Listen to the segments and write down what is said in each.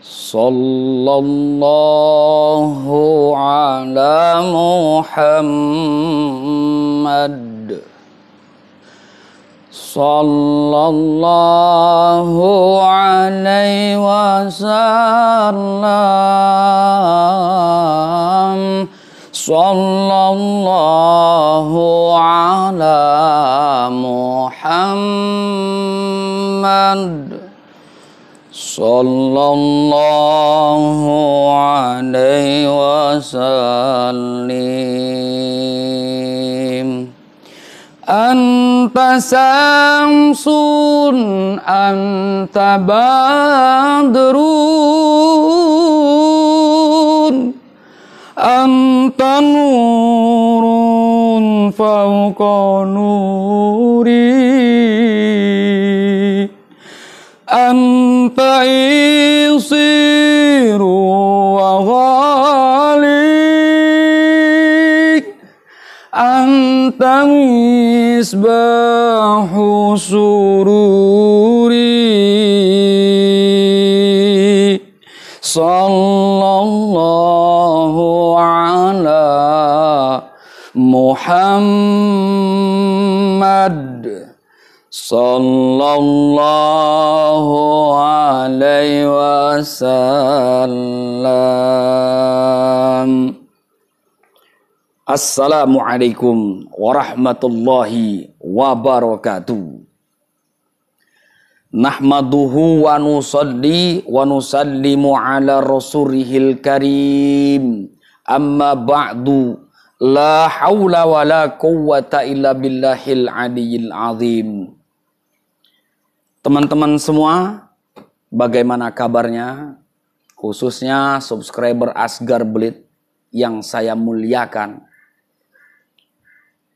Sallallahu ala Muhammad. Sallallahu alaihi wasallam. Sallallahu ala Muhammad. Sallallahu alaihi wasallam. Anta samsun, anta badrun, anta nurun fauqa nuri, anta isiru wa ghalik, anta misbahu sururi. Sallallahu ala Muhammad. Sallallahu alaihi wasallam. Assalamualaikum warahmatullahi wabarakatuh. Nahmaduhu wa nusalli wa nusallimu ala rasulihil karim. Amma ba'du. La hawla wa la quwwata illa billahil aliyyil azim. Teman-teman semua, bagaimana kabarnya? Khususnya subscriber Asgar Belit yang saya muliakan.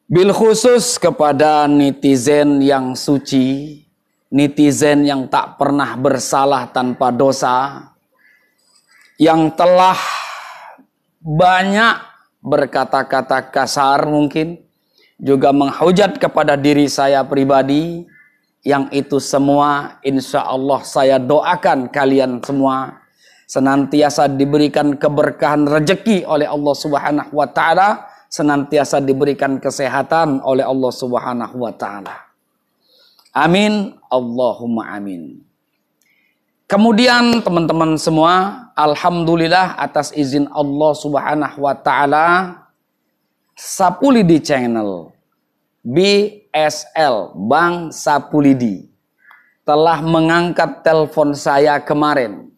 Bil khusus kepada netizen yang suci, netizen yang tak pernah bersalah tanpa dosa, yang telah banyak berkata-kata kasar mungkin, juga menghujat kepada diri saya pribadi, yang itu semua insya Allah saya doakan kalian semua senantiasa diberikan keberkahan rezeki oleh Allah Subhanahu wa taala, senantiasa diberikan kesehatan oleh Allah Subhanahu wa taala. Amin, Allahumma amin. Kemudian teman-teman semua, alhamdulillah atas izin Allah Subhanahu wa taala, Sapulidi Channel BSL Bang Sapulidi telah mengangkat telepon saya kemarin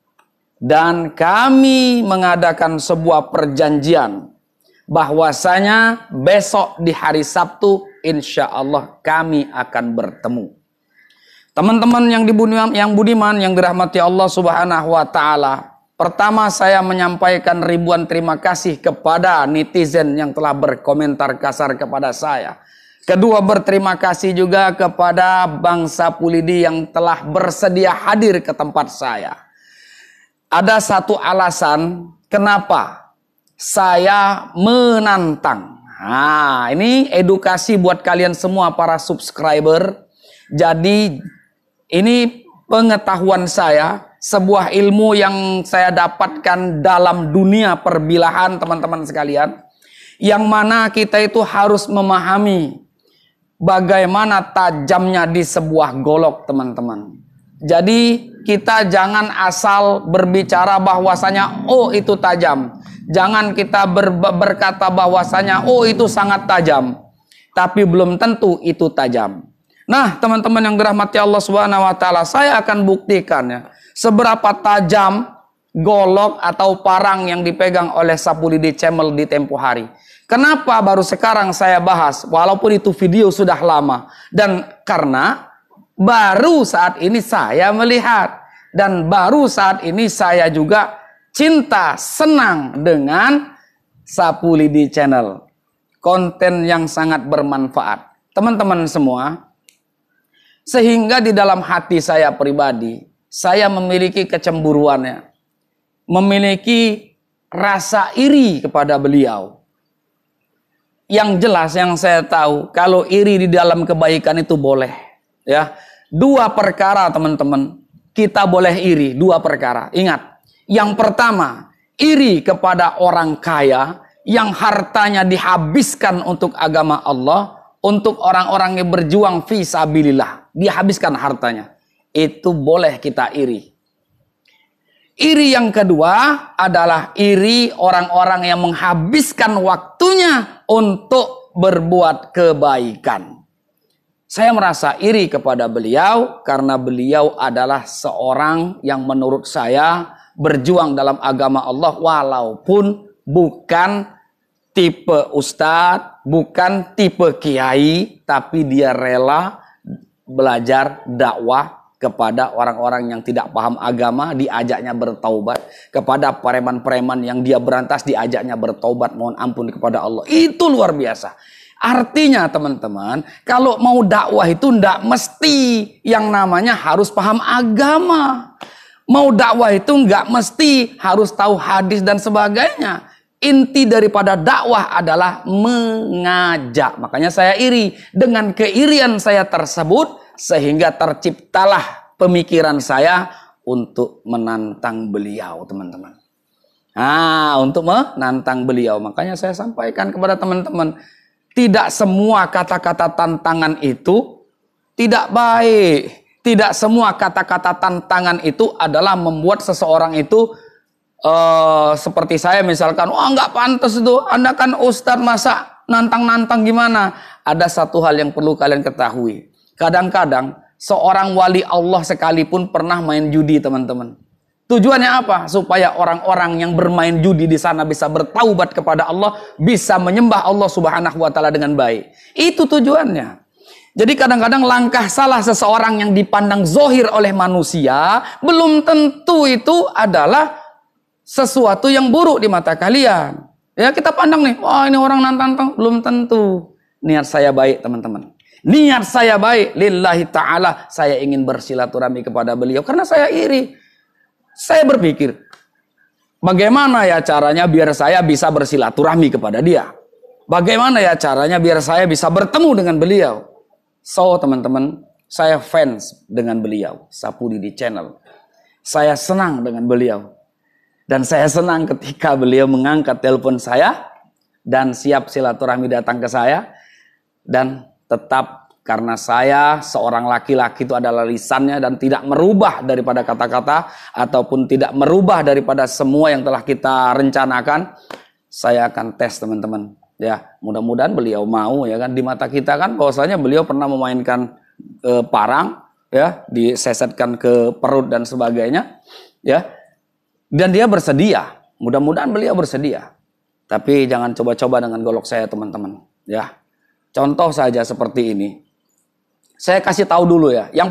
dan kami mengadakan sebuah perjanjian bahwasanya besok di hari Sabtu insya Allah kami akan bertemu. Teman-teman yang budiman yang dirahmati Allah Subhanahu wa taala, pertama saya menyampaikan ribuan terima kasih kepada netizen yang telah berkomentar kasar kepada saya. Kedua, berterima kasih juga kepada Bang Sapulidi yang telah bersedia hadir ke tempat saya. Ada satu alasan kenapa saya menantang. Nah, ini edukasi buat kalian semua para subscriber. Jadi ini pengetahuan saya, sebuah ilmu yang saya dapatkan dalam dunia perbilahan teman-teman sekalian. Yang mana kita itu harus memahami bagaimana tajamnya di sebuah golok teman-teman. Jadi kita jangan asal berbicara bahwasanya oh itu tajam. Jangan kita berkata bahwasanya oh itu sangat tajam. Tapi belum tentu itu tajam. Nah teman-teman yang dirahmati Allah Subhanahu wa taala, saya akan buktikan ya seberapa tajam golok atau parang yang dipegang oleh Sapulidi Channel di tempo hari. Kenapa baru sekarang saya bahas walaupun itu video sudah lama, dan karena baru saat ini saya melihat dan baru saat ini saya juga cinta senang dengan Sapulidi Channel, konten yang sangat bermanfaat teman-teman semua, sehingga di dalam hati saya pribadi saya memiliki kecemburuannya, memiliki rasa iri kepada beliau. Yang jelas yang saya tahu, kalau iri di dalam kebaikan itu boleh. Ya, dua perkara teman-teman, kita boleh iri, dua perkara. Ingat, Yang pertama, iri kepada orang kaya yang hartanya dihabiskan untuk agama Allah, untuk orang-orang yang berjuang fi sabilillah, dihabiskan hartanya. Itu boleh kita iri. Iri yang kedua adalah iri orang-orang yang menghabiskan waktunya untuk berbuat kebaikan. Saya merasa iri kepada beliau karena beliau adalah seorang yang menurut saya berjuang dalam agama Allah walaupun bukan tipe ustadz, bukan tipe kiai, tapi dia rela belajar dakwah kepada orang-orang yang tidak paham agama, diajaknya bertaubat. Kepada preman-preman yang dia berantas, diajaknya bertaubat, mohon ampun kepada Allah. Itu luar biasa. Artinya teman-teman, kalau mau dakwah itu tidak mesti yang namanya harus paham agama. Mau dakwah itu nggak mesti harus tahu hadis dan sebagainya. Inti daripada dakwah adalah mengajak. Makanya saya iri. Dengan keirian saya tersebut, sehingga terciptalah pemikiran saya untuk menantang beliau, teman-teman. Nah, untuk menantang beliau. Makanya saya sampaikan kepada teman-teman, tidak semua kata-kata tantangan itu tidak baik. Tidak semua kata-kata tantangan itu adalah membuat seseorang itu seperti saya misalkan, wah nggak pantas itu, Anda kan ustadz masa nantang-nantang gimana? Ada satu hal yang perlu kalian ketahui. Kadang-kadang seorang wali Allah sekalipun pernah main judi, teman-teman. Tujuannya apa? Supaya orang-orang yang bermain judi di sana bisa bertaubat kepada Allah, bisa menyembah Allah Subhanahu wa taala dengan baik. Itu tujuannya. Jadi kadang-kadang langkah salah seseorang yang dipandang zohir oleh manusia, belum tentu itu adalah sesuatu yang buruk di mata kalian. Ya, kita pandang nih, wah ini orang nantang, belum tentu. Niat saya baik, teman-teman. Niat saya baik, lillahi ta'ala, saya ingin bersilaturahmi kepada beliau karena saya iri. Saya berpikir, bagaimana ya caranya biar saya bisa bersilaturahmi kepada dia? Bagaimana ya caranya biar saya bisa bertemu dengan beliau? So, teman-teman, saya fans dengan beliau, Sapulidi Channel. Saya senang dengan beliau. Dan saya senang ketika beliau mengangkat telepon saya dan siap silaturahmi datang ke saya. Dan tetap karena saya seorang laki-laki itu adalah lisannya dan tidak merubah daripada kata-kata ataupun tidak merubah daripada semua yang telah kita rencanakan, saya akan tes, teman-teman. Ya, mudah-mudahan beliau mau, ya kan. Di mata kita kan bahwasanya beliau pernah memainkan parang, ya, disesetkan ke perut dan sebagainya, ya. Dan dia bersedia. Mudah-mudahan beliau bersedia. Tapi jangan coba-coba dengan golok saya, teman-teman, ya. Contoh saja seperti ini. Saya kasih tahu dulu ya. Yang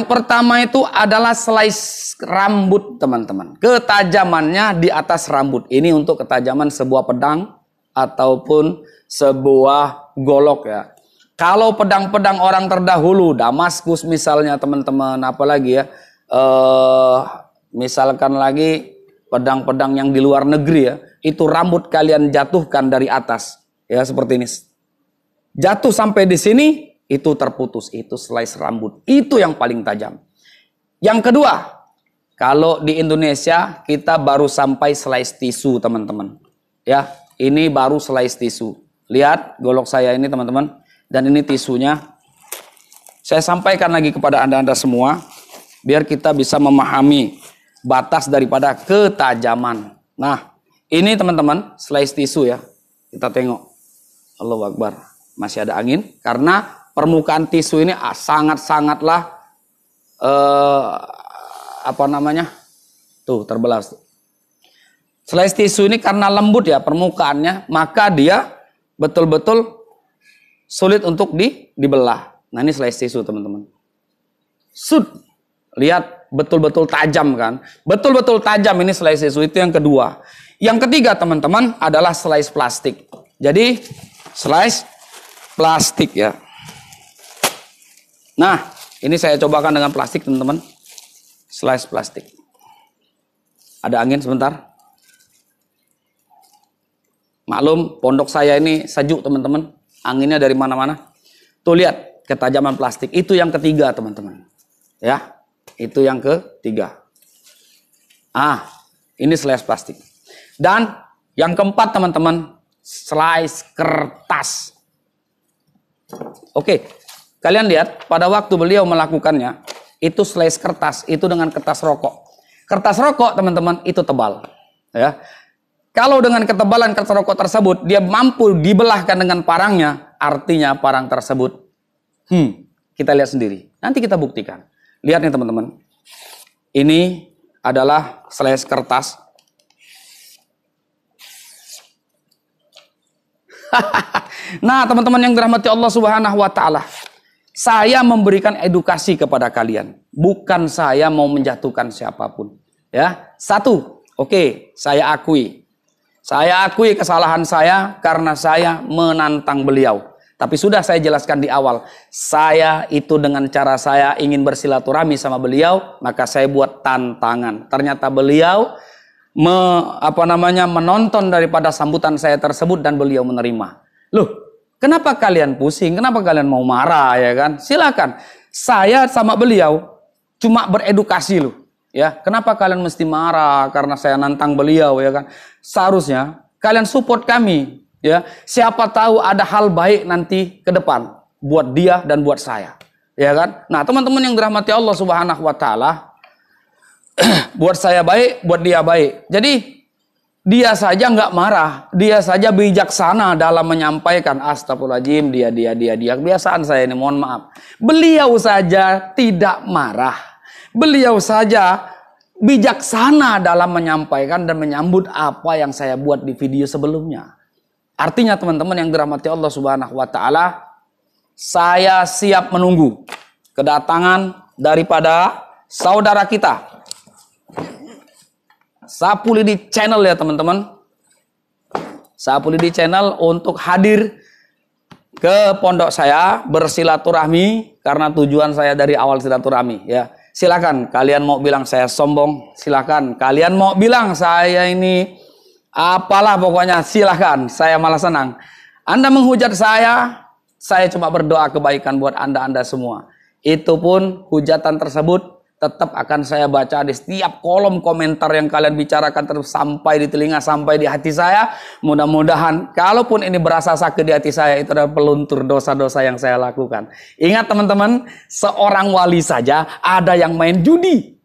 pertama itu adalah slice rambut, teman-teman. Ketajamannya di atas rambut. Ini untuk ketajaman sebuah pedang ataupun sebuah golok, ya. Kalau pedang-pedang orang terdahulu, Damaskus misalnya, teman-teman, apalagi ya, misalkan lagi pedang-pedang yang di luar negeri, ya, itu rambut kalian jatuhkan dari atas, ya, seperti ini. Jatuh sampai di sini, itu terputus. Itu slice rambut. Itu yang paling tajam. Yang kedua, kalau di Indonesia, kita baru sampai slice tisu, teman-teman. Ya, ini baru slice tisu. Lihat golok saya ini, teman-teman. Dan ini tisunya. Saya sampaikan lagi kepada Anda-Anda semua, biar kita bisa memahami batas daripada ketajaman. Nah, ini teman-teman, slice tisu ya. Kita tengok. Allahu Akbar. Masih ada angin karena permukaan tisu ini sangat-sangatlah tuh terbelah. Slice tisu ini karena lembut ya permukaannya, maka dia betul-betul sulit untuk dibelah. Nah, ini slice tisu, teman-teman. Lihat betul-betul tajam kan? Betul-betul tajam ini slice tisu. Itu yang kedua. Yang ketiga, teman-teman, adalah slice plastik. Jadi slice plastik ya. Nah, ini saya cobakan dengan plastik, teman-teman. Slice plastik. Ada angin sebentar. Maklum, pondok saya ini sejuk, teman-teman. Anginnya dari mana-mana. Tuh lihat ketajaman plastik. Itu yang ketiga, teman-teman. Ya, itu yang ketiga. Ini slice plastik. Dan yang keempat teman-teman, slice kertas. Oke, kalian lihat pada waktu beliau melakukannya, itu slice kertas, itu dengan kertas rokok. Kertas rokok teman-teman itu tebal. Ya. Kalau dengan ketebalan kertas rokok tersebut, dia mampu dibelahkan dengan parangnya, artinya parang tersebut, kita lihat sendiri. Nanti kita buktikan. Lihat nih teman-teman. Ini adalah slice kertas. Nah, teman-teman yang dirahmati Allah Subhanahu wa taala, saya memberikan edukasi kepada kalian, bukan saya mau menjatuhkan siapapun. Ya, satu, oke, saya akui. Saya akui kesalahan saya karena saya menantang beliau. Tapi sudah saya jelaskan di awal, saya itu dengan cara saya ingin bersilaturahmi sama beliau, maka saya buat tantangan. Ternyata beliau menonton daripada sambutan saya tersebut dan beliau menerima. Loh, kenapa kalian pusing? Kenapa kalian mau marah ya kan? Silakan. Saya sama beliau cuma beredukasi loh. Ya, kenapa kalian mesti marah karena saya nantang beliau ya kan? Seharusnya kalian support kami. Ya, siapa tahu ada hal baik nanti ke depan buat dia dan buat saya, ya kan? Nah, teman-teman yang dirahmati Allah Subhanahu wa taala, buat saya baik, buat dia baik. Jadi dia saja nggak marah, dia saja bijaksana dalam menyampaikan. Astagfirullahaladzim, dia kebiasaan saya ini, mohon maaf. Beliau saja tidak marah, beliau saja bijaksana dalam menyampaikan dan menyambut apa yang saya buat di video sebelumnya. Artinya teman-teman yang dirahmati Allah Subhanahu wa taala, saya siap menunggu kedatangan daripada saudara kita Sapu Lidi Channel ya teman-teman. Sapu Lidi Channel untuk hadir ke pondok saya bersilaturahmi karena tujuan saya dari awal silaturahmi ya. Silakan kalian mau bilang saya sombong, silakan kalian mau bilang saya ini apalah pokoknya silahkan, saya malah senang. Anda menghujat saya cuma berdoa kebaikan buat anda semua. Itu pun hujatan tersebut tetap akan saya baca di setiap kolom komentar yang kalian bicarakan terus sampai di telinga, sampai di hati saya. Mudah-mudahan kalaupun ini berasa sakit di hati saya, itu adalah peluntur dosa-dosa yang saya lakukan. Ingat teman-teman, seorang wali saja ada yang main judi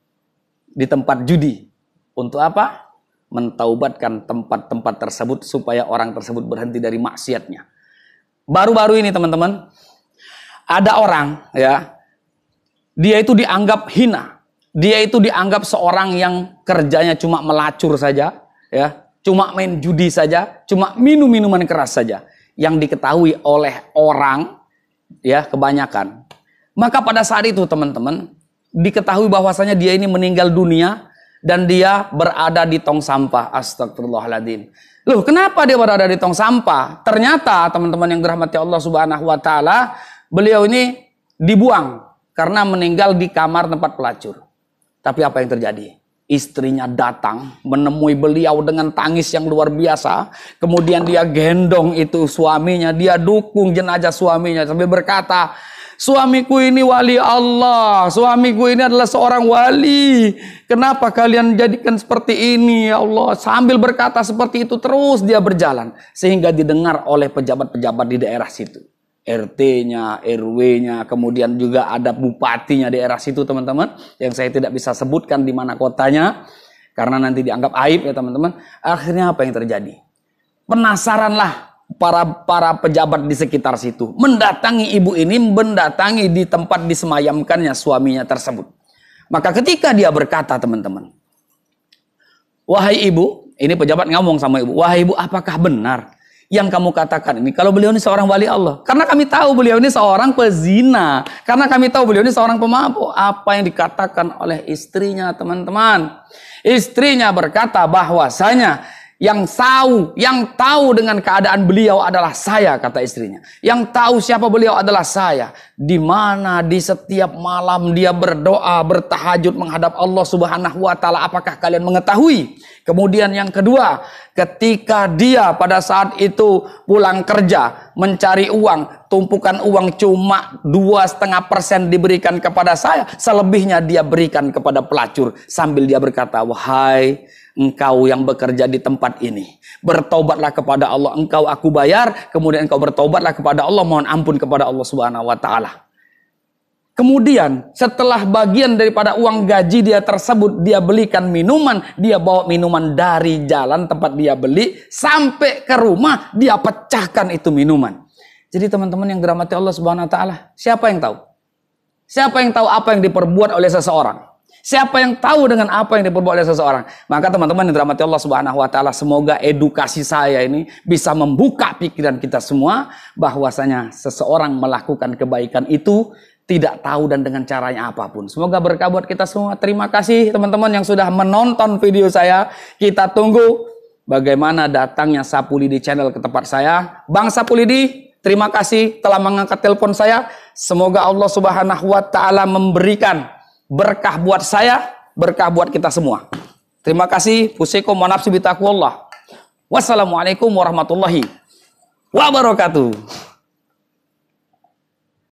di tempat judi. Untuk apa? Mentaubatkan tempat-tempat tersebut supaya orang tersebut berhenti dari maksiatnya. Baru-baru ini teman-teman, ada orang ya, dia itu dianggap hina, dia itu dianggap seorang yang kerjanya cuma melacur saja, ya, cuma main judi saja, cuma minum minuman keras saja, yang diketahui oleh orang ya kebanyakan. Maka pada saat itu teman-teman diketahui bahwasanya dia ini meninggal dunia. Dan dia berada di tong sampah. Astagfirullahaladzim. Loh, kenapa dia berada di tong sampah? Ternyata teman-teman yang dirahmati Allah Subhanahu wa taala, beliau ini dibuang karena meninggal di kamar tempat pelacur. Tapi apa yang terjadi? Istrinya datang menemui beliau dengan tangis yang luar biasa. Kemudian dia gendong itu suaminya, dia dukung jenazah suaminya sambil berkata, suamiku ini wali Allah, suamiku ini adalah seorang wali. Kenapa kalian jadikan seperti ini ya Allah? Sambil berkata seperti itu terus dia berjalan. Sehingga didengar oleh pejabat-pejabat di daerah situ. RT-nya, RW-nya, kemudian juga ada bupatinya di daerah situ teman-teman. Yang saya tidak bisa sebutkan di mana kotanya. Karena nanti dianggap aib ya teman-teman. Akhirnya apa yang terjadi? Penasaranlah para pejabat di sekitar situ mendatangi ibu ini, mendatangi di tempat disemayamkannya suaminya tersebut. Maka ketika dia berkata teman-teman, wahai ibu, ini pejabat ngomong sama ibu, wahai ibu, apakah benar yang kamu katakan ini kalau beliau ini seorang wali Allah? Karena kami tahu beliau ini seorang pezina, karena kami tahu beliau ini seorang pemabuk. Apa yang dikatakan oleh istrinya teman-teman? Istrinya berkata bahwasanya yang tahu dengan keadaan beliau adalah saya, kata istrinya. Yang tahu siapa beliau adalah saya. Di mana di setiap malam dia berdoa, bertahajud menghadap Allah Subhanahu wa taala. Apakah kalian mengetahui? Kemudian yang kedua, ketika dia pada saat itu pulang kerja, mencari uang, tumpukan uang cuma 2,5% diberikan kepada saya, selebihnya dia berikan kepada pelacur sambil dia berkata, wahai engkau yang bekerja di tempat ini, bertobatlah kepada Allah, engkau aku bayar, kemudian engkau bertobatlah kepada Allah, mohon ampun kepada Allah Subhanahu wa taala. Kemudian setelah bagian daripada uang gaji dia tersebut, dia belikan minuman, dia bawa minuman dari jalan tempat dia beli sampai ke rumah, dia pecahkan itu minuman. Jadi teman-teman yang dirahmati Allah Subhanahu wa taala, siapa yang tahu? Siapa yang tahu apa yang diperbuat oleh seseorang? Siapa yang tahu dengan apa yang diperbuat oleh seseorang? Maka teman-teman yang dirahmati Allah Subhanahu wa taala, semoga edukasi saya ini bisa membuka pikiran kita semua bahwasanya seseorang melakukan kebaikan itu tidak tahu dan dengan caranya apapun. Semoga berkah buat kita semua. Terima kasih teman-teman yang sudah menonton video saya. Kita tunggu bagaimana datangnya Sapulidi Channel ke tempat saya. Bang Sapulidi, terima kasih telah mengangkat telepon saya. Semoga Allah Subhanahu wa taala memberikan berkah buat saya, berkah buat kita semua. Terima kasih. Fusikum wa nafsi bitaqwallah. Wassalamualaikum warahmatullahi wabarakatuh.